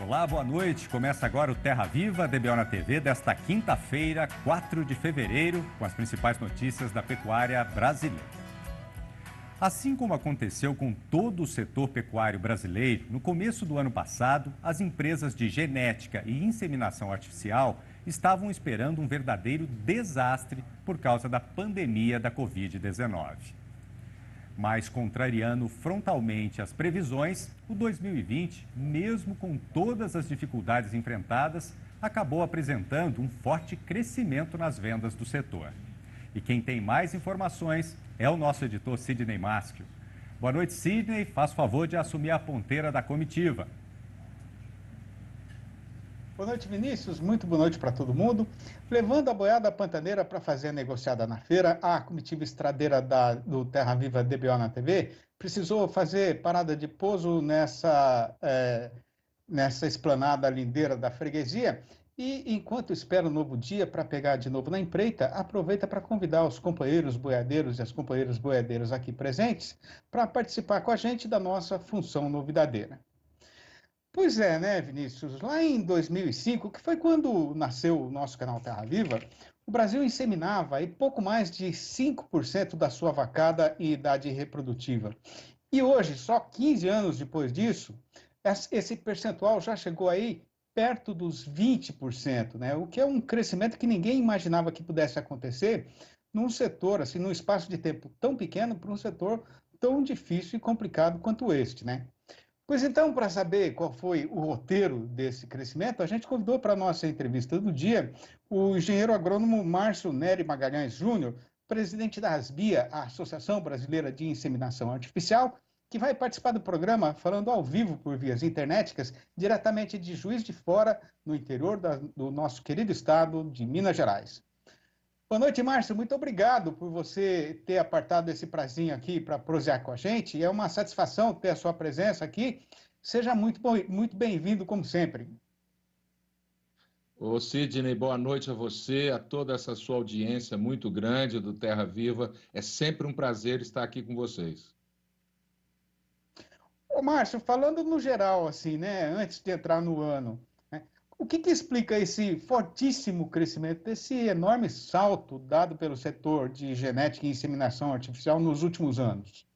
Olá, boa noite. Começa agora o Terra Viva, DBO na TV, desta quinta-feira, 4 de fevereiro, com as principais notícias da pecuária brasileira. Assim como aconteceu com todo o setor pecuário brasileiro, no começo do ano passado, as empresas de genética e inseminação artificial estavam esperando um verdadeiro desastre por causa da pandemia da Covid-19. Mas, contrariando frontalmente as previsões, o 2020, mesmo com todas as dificuldades enfrentadas, acabou apresentando um forte crescimento nas vendas do setor. E quem tem mais informações é o nosso editor Sidney Maschio. Boa noite, Sidney. Faz favor de assumir a ponteira da comitiva. Boa noite, Vinícius. Muito boa noite para todo mundo. Levando a boiada pantaneira para fazer a negociada na feira, a comitiva estradeira do Terra Viva DBO na TV precisou fazer parada de pouso nessa esplanada lindeira da freguesia. E enquanto espera um novo dia para pegar de novo na empreita, aproveita para convidar os companheiros boiadeiros e as companheiras boiadeiras aqui presentes para participar com a gente da nossa função novidadeira. Pois é, né, Vinícius? Lá em 2005, que foi quando nasceu o nosso canal Terra Viva, o Brasil inseminava aí pouco mais de 5% da sua vacada em idade reprodutiva. E hoje, só 15 anos depois disso, esse percentual já chegou aí perto dos 20%, né? O que é um crescimento que ninguém imaginava que pudesse acontecer num setor, assim, num espaço de tempo tão pequeno, para um setor tão difícil e complicado quanto este, né? Pois então, para saber qual foi o roteiro desse crescimento, a gente convidou para a nossa entrevista do dia o engenheiro agrônomo Márcio Nery Magalhães Júnior, presidente da ASBIA, a Associação Brasileira de Inseminação Artificial, que vai participar do programa falando ao vivo por vias internéticas, diretamente de Juiz de Fora, no interior do nosso querido estado de Minas Gerais. Boa noite, Márcio. Muito obrigado por você ter apartado esse prazinho aqui para prosear com a gente. É uma satisfação ter a sua presença aqui. Seja muito bem-vindo, como sempre. Ô Sidney, boa noite a você, a toda essa sua audiência muito grande do Terra Viva. É sempre um prazer estar aqui com vocês. Ô, Márcio, falando no geral, assim, né, antes de entrar no ano, o que explica esse fortíssimo crescimento, esse enorme salto dado pelo setor de genética e inseminação artificial nos últimos anos?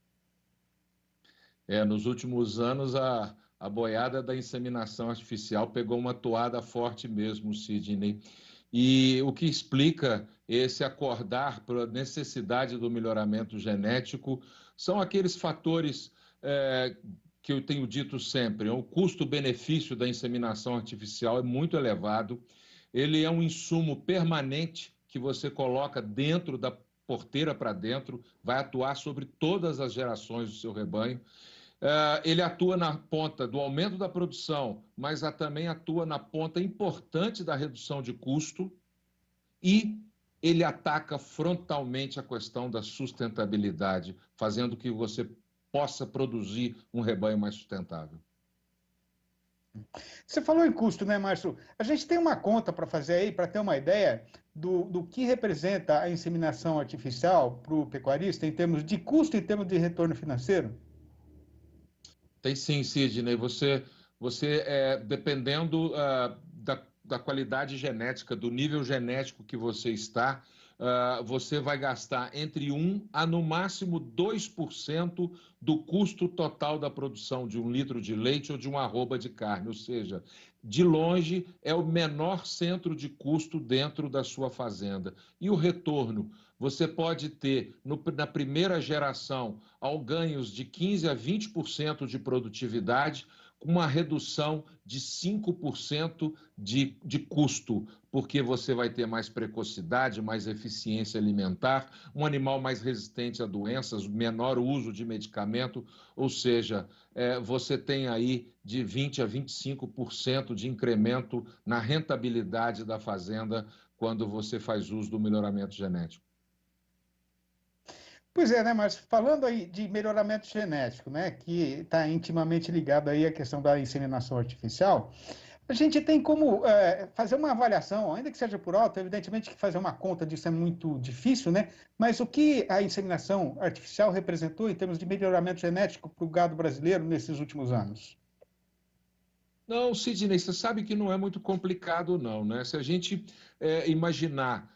Nos últimos anos, a boiada da inseminação artificial pegou uma toada forte mesmo, Sidney. E o que explica esse acordar para a necessidade do melhoramento genético são aqueles fatores que eu tenho dito sempre. O custo-benefício da inseminação artificial é muito elevado. Ele é um insumo permanente que você coloca dentro da porteira para dentro, vai atuar sobre todas as gerações do seu rebanho. Ele atua na ponta do aumento da produção, mas também atua na ponta importante da redução de custo e ele ataca frontalmente a questão da sustentabilidade, fazendo que você possa produzir um rebanho mais sustentável. Você falou em custo, né, Márcio? A gente tem uma conta para fazer aí, para ter uma ideia do que representa a inseminação artificial para o pecuarista em termos de custo e em termos de retorno financeiro? Tem sim, Sidney. Dependendo da qualidade genética, do nível genético que você está, você vai gastar entre 1 a, no máximo, 2% do custo total da produção de um litro de leite ou de uma arroba de carne. Ou seja, de longe, é o menor centro de custo dentro da sua fazenda. E o retorno? Você pode ter, na primeira geração, ganhos de 15% a 20% de produtividade, com uma redução de 5% de custo, porque você vai ter mais precocidade, mais eficiência alimentar, um animal mais resistente a doenças, menor uso de medicamento, ou seja, você tem aí de 20% a 25% de incremento na rentabilidade da fazenda quando você faz uso do melhoramento genético. Pois é, né, mas falando aí de melhoramento genético, né, que está intimamente ligado aí à questão da inseminação artificial, a gente tem como fazer uma avaliação, ainda que seja por alto, evidentemente que fazer uma conta disso é muito difícil, né, mas o que a inseminação artificial representou em termos de melhoramento genético para o gado brasileiro nesses últimos anos? Não, Sidney, você sabe que não é muito complicado, não, né? Se a gente imaginar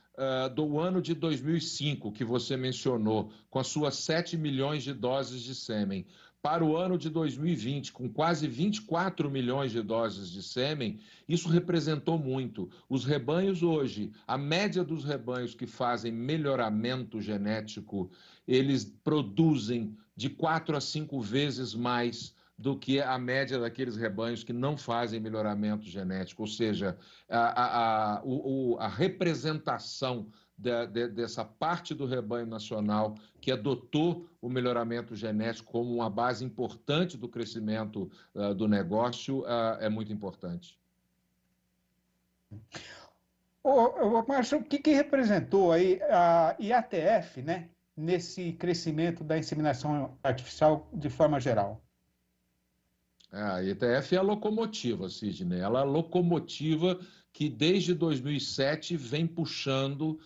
do ano de 2005, que você mencionou, com as suas 7 milhões de doses de sêmen, para o ano de 2020, com quase 24 milhões de doses de sêmen, isso representou muito. Os rebanhos hoje, a média dos rebanhos que fazem melhoramento genético, eles produzem de 4 a 5 vezes mais do que a média daqueles rebanhos que não fazem melhoramento genético, ou seja, a representação dessa parte do rebanho nacional que adotou o melhoramento genético como uma base importante do crescimento do negócio é muito importante. Márcio, o que representou aí a IATF, né, nesse crescimento da inseminação artificial de forma geral? A IATF é a locomotiva, Sidney. Ela é a locomotiva que desde 2007 vem puxando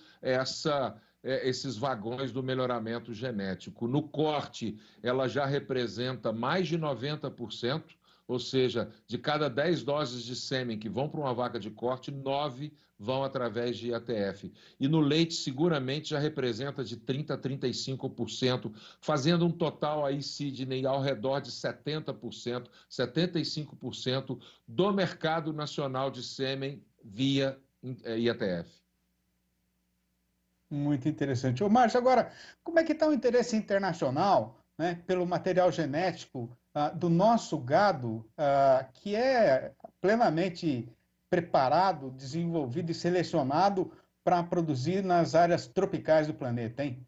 esses vagões do melhoramento genético. No corte, ela já representa mais de 90%, ou seja, de cada 10 doses de sêmen que vão para uma vaca de corte, 9 vão através de IATF. E no leite, seguramente, já representa de 30% a 35%, fazendo um total aí, Sidney, ao redor de 70%, 75% do mercado nacional de sêmen via IATF. Muito interessante. Ô, Márcio, agora, como é que está o interesse internacional, né, pelo material genético do nosso gado, que é plenamente preparado, desenvolvido e selecionado para produzir nas áreas tropicais do planeta, hein?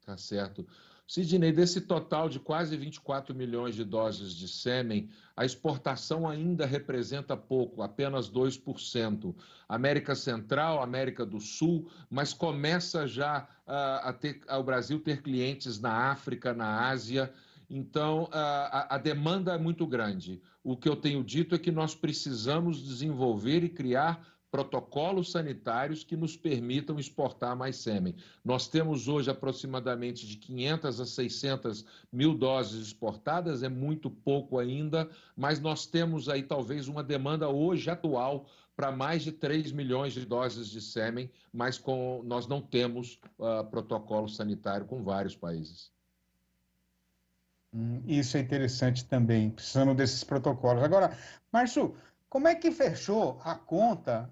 Tá certo. Sidney, desse total de quase 24 milhões de doses de sêmen, a exportação ainda representa pouco, apenas 2%. América Central, América do Sul, mas começa já o Brasil ter clientes na África, na Ásia. Então, a demanda é muito grande. O que eu tenho dito é que nós precisamos desenvolver e criar protocolos sanitários que nos permitam exportar mais sêmen. Nós temos hoje aproximadamente de 500 a 600 mil doses exportadas, é muito pouco ainda, mas nós temos aí talvez uma demanda hoje atual para mais de 3 milhões de doses de sêmen, mas nós não temos protocolo sanitário com vários países. Isso é interessante também, precisamos desses protocolos. Agora, Márcio, como é que fechou a conta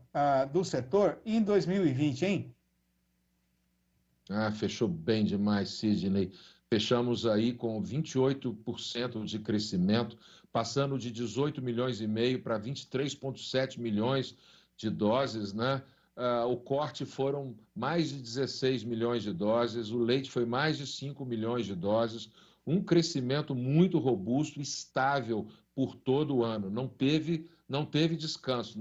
do setor em 2020, hein? Fechou bem demais, Sidney. Fechamos aí com 28% de crescimento, passando de 18 milhões e meio para 23,7 milhões de doses, né? O corte foram mais de 16 milhões de doses, o leite foi mais de 5 milhões de doses, um crescimento muito robusto, estável por todo o ano. Não teve descanso,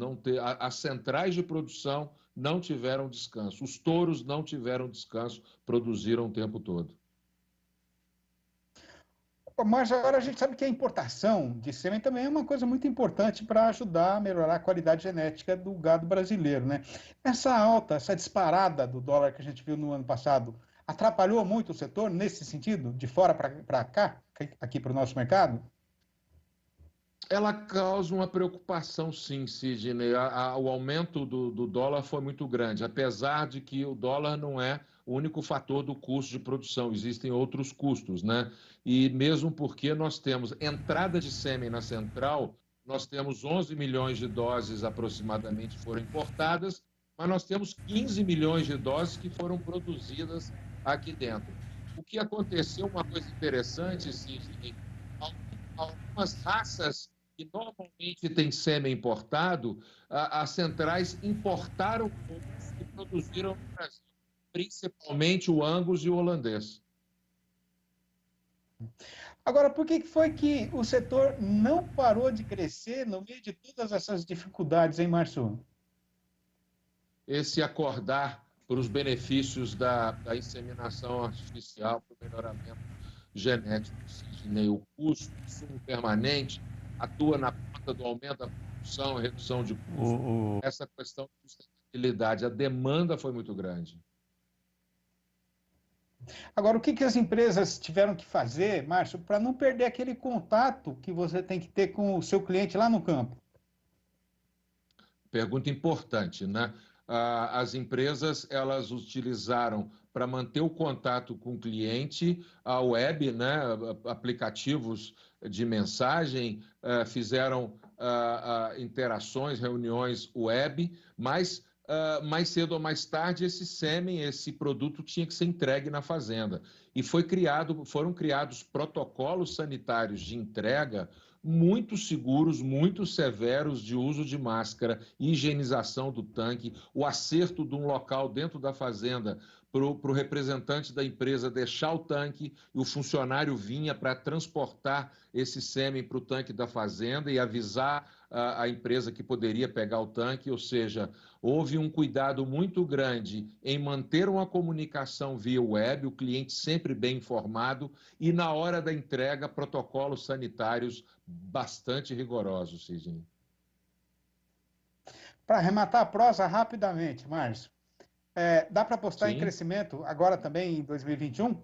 as centrais de produção não tiveram descanso, os touros não tiveram descanso, produziram o tempo todo. Mas agora a gente sabe que a importação de sêmen também é uma coisa muito importante para ajudar a melhorar a qualidade genética do gado brasileiro, né? Essa alta, essa disparada do dólar que a gente viu no ano passado, atrapalhou muito o setor nesse sentido, de fora para cá, aqui para o nosso mercado? Ela causa uma preocupação, sim, Sidney. O aumento do dólar foi muito grande, apesar de que o dólar não é o único fator do custo de produção, existem outros custos, né? E mesmo porque nós temos entrada de sêmen na central, nós temos 11 milhões de doses aproximadamente foram importadas, mas nós temos 15 milhões de doses que foram produzidas aqui dentro. O que aconteceu, uma coisa interessante, Sidney, algumas raças que normalmente tem sêmen importado, as centrais importaram e produziram no Brasil, principalmente o Angus e o holandês. Agora, por que foi que o setor não parou de crescer no meio de todas essas dificuldades, hein, Márcio? Esse acordar para os benefícios da inseminação artificial, para o melhoramento genético, o custo, insumo permanente, atua na ponta do aumento da produção, redução de custo. Essa questão de sustentabilidade, a demanda foi muito grande. Agora, o que as empresas tiveram que fazer, Márcio, para não perder aquele contato que você tem que ter com o seu cliente lá no campo? Pergunta importante, né? As empresas, elas utilizaram para manter o contato com o cliente a web, né? Aplicativos de mensagem, fizeram interações, reuniões web, mas mais cedo ou mais tarde esse sêmen, esse produto tinha que ser entregue na fazenda. E foram criados protocolos sanitários de entrega muito seguros, muito severos de uso de máscara, higienização do tanque, o acerto de um local dentro da fazenda para o representante da empresa deixar o tanque e o funcionário vinha para transportar esse sêmen para o tanque da fazenda e avisar a empresa que poderia pegar o tanque, ou seja, houve um cuidado muito grande em manter uma comunicação via web, o cliente sempre bem informado e na hora da entrega, protocolos sanitários bastante rigorosos, Sidney. Para arrematar a prosa rapidamente, Márcio, dá para apostar em Sim. crescimento agora também em 2021?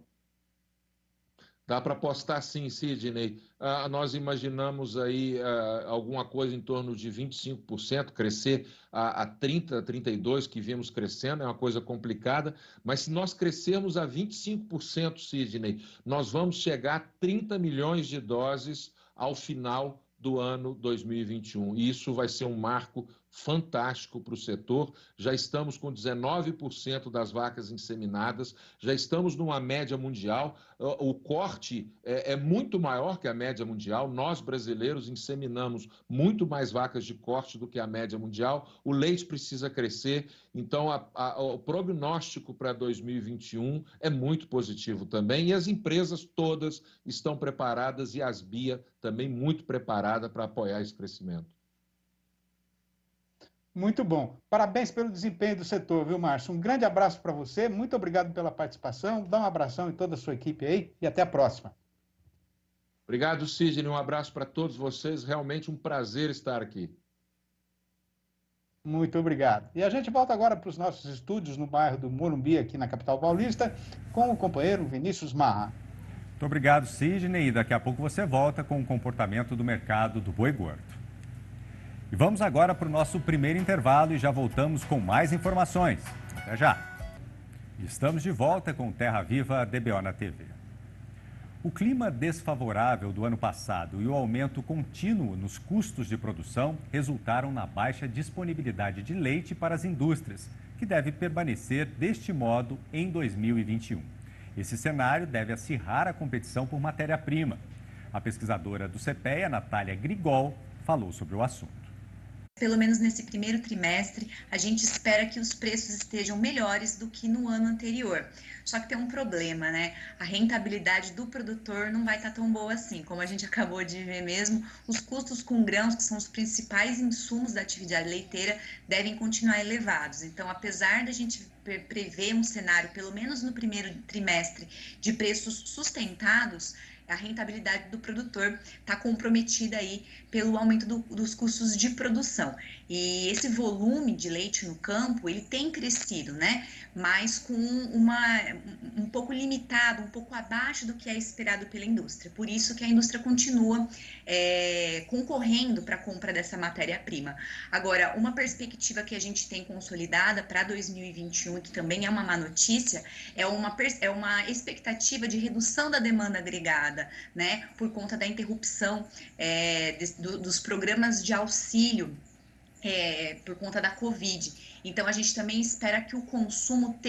Dá para apostar sim, Sidney. Nós imaginamos aí alguma coisa em torno de 25%, crescer a 30%, 32% que vimos crescendo, é uma coisa complicada, mas se nós crescermos a 25%, Sidney, nós vamos chegar a 30 milhões de doses ao final do ano 2021. E isso vai ser um marco fantástico para o setor. Já estamos com 19% das vacas inseminadas, já estamos numa média mundial. O corte é muito maior que a média mundial. Nós, brasileiros, inseminamos muito mais vacas de corte do que a média mundial. O leite precisa crescer. Então, o prognóstico para 2021 é muito positivo também. E as empresas todas estão preparadas e a Asbia também muito preparada para apoiar esse crescimento. Muito bom. Parabéns pelo desempenho do setor, viu, Márcio? Um grande abraço para você, muito obrigado pela participação, dá um abração em toda a sua equipe aí e até a próxima. Obrigado, Sidney, um abraço para todos vocês, realmente um prazer estar aqui. Muito obrigado. E a gente volta agora para os nossos estúdios no bairro do Morumbi, aqui na capital paulista, com o companheiro Vinícius Marra. Muito obrigado, Sidney, e daqui a pouco você volta com o comportamento do mercado do boi gordo. E vamos agora para o nosso primeiro intervalo e já voltamos com mais informações. Até já! Estamos de volta com Terra Viva DBO na TV. O clima desfavorável do ano passado e o aumento contínuo nos custos de produção resultaram na baixa disponibilidade de leite para as indústrias, que deve permanecer deste modo em 2021. Esse cenário deve acirrar a competição por matéria-prima. A pesquisadora do CPEA, Natália Grigol, falou sobre o assunto. Pelo menos nesse primeiro trimestre, a gente espera que os preços estejam melhores do que no ano anterior. Só que tem um problema, né? A rentabilidade do produtor não vai estar tão boa assim. Como a gente acabou de ver mesmo, os custos com grãos, que são os principais insumos da atividade leiteira, devem continuar elevados. Então, apesar da gente prever um cenário, pelo menos no primeiro trimestre, de preços sustentados, a rentabilidade do produtor está comprometida aí pelo aumento dos custos de produção. E esse volume de leite no campo, ele tem crescido, né? Mas com um pouco limitado, um pouco abaixo do que é esperado pela indústria. Por isso que a indústria continua concorrendo para a compra dessa matéria-prima. Agora, uma perspectiva que a gente tem consolidada para 2021, que também é uma má notícia, é uma expectativa de redução da demanda agregada, né? Por conta da interrupção dos programas de auxílio por conta da Covid. Então, a gente também espera que o consumo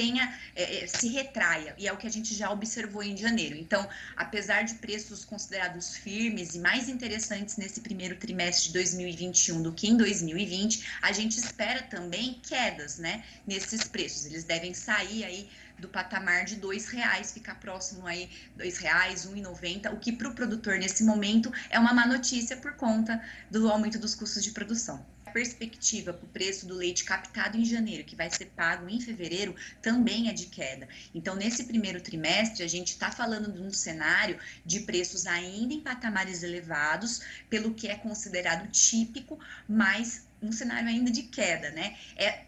se retraia, e é o que a gente já observou em janeiro. Então, apesar de preços considerados firmes e mais interessantes nesse primeiro trimestre de 2021 do que em 2020, a gente espera também quedas, né, nesses preços. Eles devem sair aí do patamar de R$2, ficar próximo aí R$2, R$1,90, o que para o produtor nesse momento é uma má notícia por conta do aumento dos custos de produção. A perspectiva para o preço do leite captado em janeiro, que vai ser pago em fevereiro, também é de queda. Então, nesse primeiro trimestre, a gente está falando de um cenário de preços ainda em patamares elevados, pelo que é considerado típico, mas um cenário ainda de queda, né?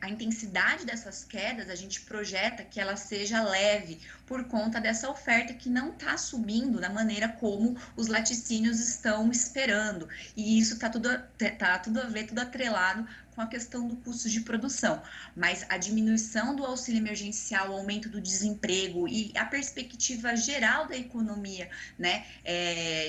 A intensidade dessas quedas, a gente projeta que ela seja leve por conta dessa oferta que não está subindo da maneira como os laticínios estão esperando. E isso tá tudo a ver, tudo atrelado com a questão do custo de produção. Mas a diminuição do auxílio emergencial, o aumento do desemprego e a perspectiva geral da economia, né,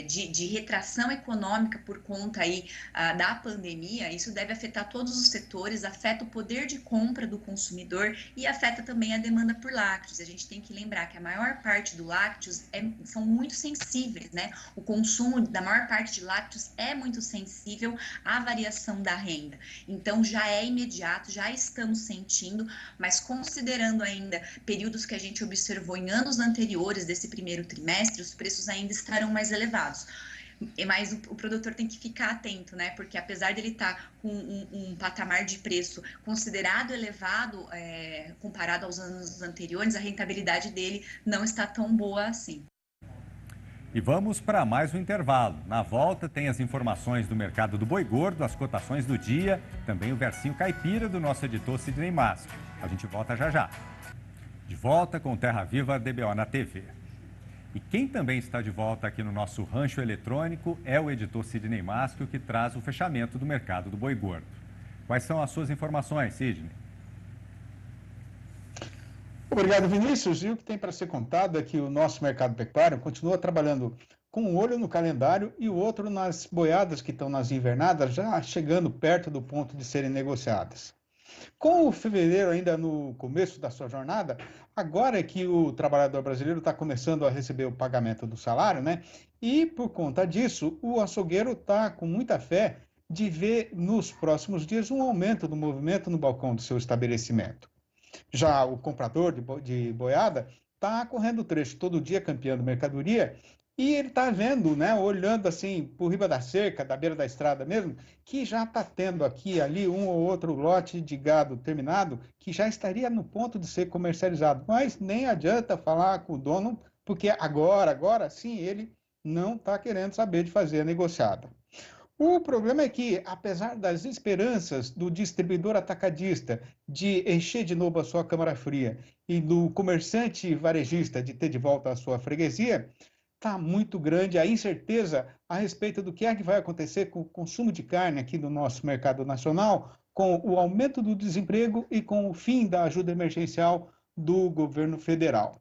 de retração econômica por conta aí da pandemia, isso deve afetar todos os setores, afeta o poder de compra do consumidor e afeta também a demanda por lácteos. A gente tem que lembrar que a maior parte do lácteos são muito sensíveis, né? O consumo da maior parte de lácteos é muito sensível à variação da renda. Então, já é imediato, já estamos sentindo, mas considerando ainda períodos que a gente observou em anos anteriores desse primeiro trimestre, os preços ainda estarão mais elevados. Mas o produtor tem que ficar atento, né? Porque apesar dele estar com um patamar de preço considerado elevado, comparado aos anos anteriores, a rentabilidade dele não está tão boa assim. E vamos para mais um intervalo. Na volta tem as informações do mercado do boi gordo, as cotações do dia, também o versinho caipira do nosso editor Sidney Mastro. A gente volta já já. De volta com Terra Viva DBO na TV. E quem também está de volta aqui no nosso rancho eletrônico é o editor Sidney Mastro, que traz o fechamento do mercado do boi gordo. Quais são as suas informações, Sidney? Obrigado, Vinícius. E o que tem para ser contado é que o nosso mercado pecuário continua trabalhando com um olho no calendário e o outro nas boiadas que estão nas invernadas, já chegando perto do ponto de serem negociadas. Com o fevereiro ainda no começo da sua jornada, agora é que o trabalhador brasileiro está começando a receber o pagamento do salário, né? E por conta disso, o açougueiro está com muita fé de ver nos próximos dias um aumento do movimento no balcão do seu estabelecimento. Já o comprador de boiada está correndo o trecho todo dia campeando mercadoria e ele está vendo, né, olhando assim por riba da cerca, da beira da estrada mesmo, que já está tendo aqui e ali um ou outro lote de gado terminado que já estaria no ponto de ser comercializado. Mas nem adianta falar com o dono, porque agora sim ele não está querendo saber de fazer a negociada. O problema é que, apesar das esperanças do distribuidor atacadista de encher de novo a sua câmara fria e do comerciante varejista de ter de volta a sua freguesia, está muito grande a incerteza a respeito do que é que vai acontecer com o consumo de carne aqui no nosso mercado nacional, com o aumento do desemprego e com o fim da ajuda emergencial do governo federal.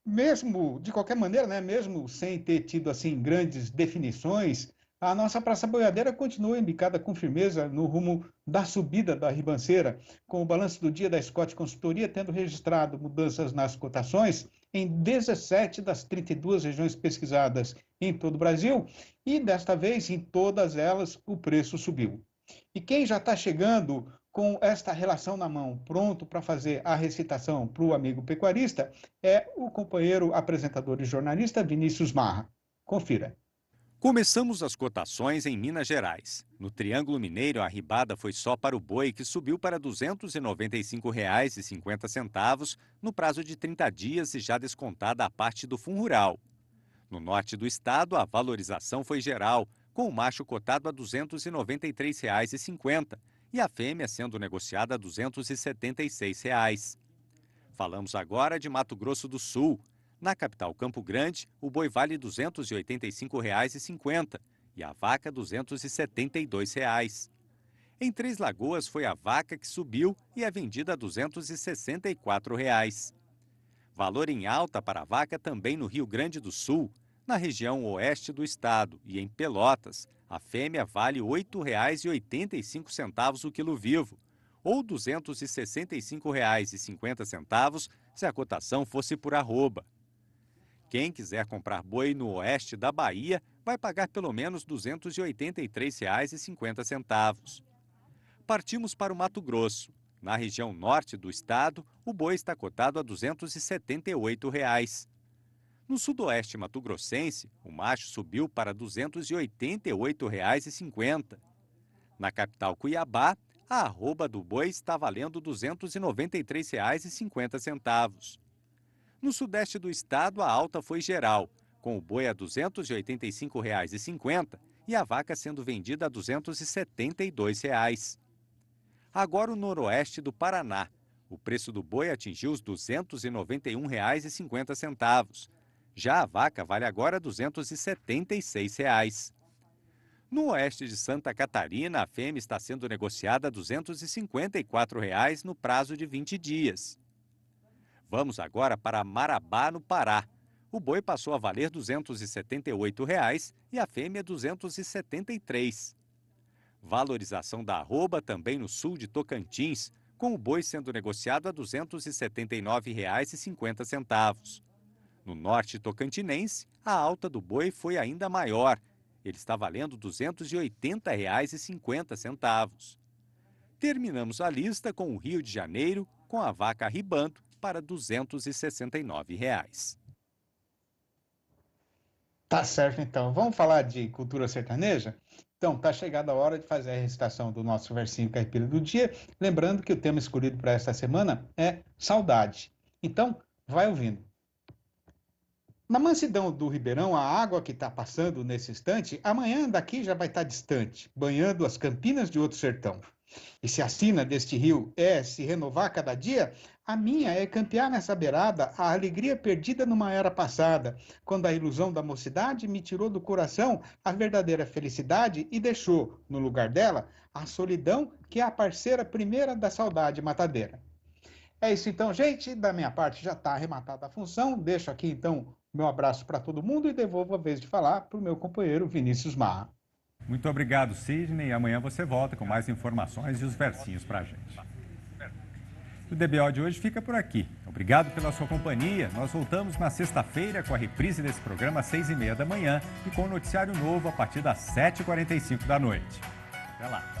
Mesmo, de qualquer maneira, né, mesmo sem ter tido assim grandes definições, a nossa praça boiadeira continua embicada com firmeza no rumo da subida da ribanceira, com o balanço do dia da Scott Consultoria tendo registrado mudanças nas cotações em 17 das 32 regiões pesquisadas em todo o Brasil, e desta vez, em todas elas, o preço subiu. E quem já está chegando com esta relação na mão, pronto para fazer a recitação para o amigo pecuarista, é o companheiro apresentador e jornalista Vinícius Marra. Confira. Começamos as cotações em Minas Gerais. No Triângulo Mineiro, a arribada foi só para o boi, que subiu para R$ 295,50 no prazo de 30 dias e já descontada a parte do fundo rural. No norte do estado, a valorização foi geral, com o macho cotado a R$ 293,50 e a fêmea sendo negociada a R$ 276. Falamos agora de Mato Grosso do Sul. Na capital Campo Grande, o boi vale R$ 285,50 e a vaca R$ 272. Em Três Lagoas, foi a vaca que subiu e é vendida a R$ 264. Valor em alta para a vaca também no Rio Grande do Sul, na região oeste do estado e em Pelotas. A fêmea vale R$ 8,85 o quilo vivo, ou R$ 265,50 se a cotação fosse por arroba. Quem quiser comprar boi no oeste da Bahia vai pagar pelo menos R$ 283,50. Partimos para o Mato Grosso. Na região norte do estado, o boi está cotado a R$ 278. No sudoeste mato-grossense, o macho subiu para R$ 288,50. Na capital Cuiabá, a arroba do boi está valendo R$ 293,50. No sudeste do estado, a alta foi geral, com o boi a R$ 285,50 e a vaca sendo vendida a R$ 272. Agora o noroeste do Paraná. O preço do boi atingiu os R$ 291,50. Já a vaca vale agora R$ 276. No oeste de Santa Catarina, a fêmea está sendo negociada a R$ 254 no prazo de 20 dias. Vamos agora para Marabá, no Pará. O boi passou a valer R$ 278 e a fêmea R$ 273. Valorização da arroba também no sul de Tocantins, com o boi sendo negociado a R$ 279,50. No norte tocantinense, a alta do boi foi ainda maior. Ele está valendo R$ 280,50. Terminamos a lista com o Rio de Janeiro, com a vaca arribando para R$ 269. Tá certo, então. Vamos falar de cultura sertaneja? Então, tá chegada a hora de fazer a recitação do nosso versinho caipira do dia. Lembrando que o tema escolhido para esta semana é saudade. Então, vai ouvindo. Na mansidão do Ribeirão, a água que está passando nesse instante, amanhã daqui já vai estar distante, banhando as campinas de outro sertão. E se a sina deste rio é se renovar cada dia, a minha é campear nessa beirada a alegria perdida numa era passada, quando a ilusão da mocidade me tirou do coração a verdadeira felicidade e deixou, no lugar dela, a solidão que é a parceira primeira da saudade matadeira. É isso então, gente. Da minha parte já está arrematada a função. Deixo aqui então meu abraço para todo mundo e devolvo a vez de falar para o meu companheiro Vinícius Marra. Muito obrigado, Sidney. Amanhã você volta com mais informações e os versinhos para a gente. O DBO de hoje fica por aqui. Obrigado pela sua companhia. Nós voltamos na sexta-feira com a reprise desse programa às 6h30 da manhã e com o noticiário novo a partir das 7h45 da noite. Até lá.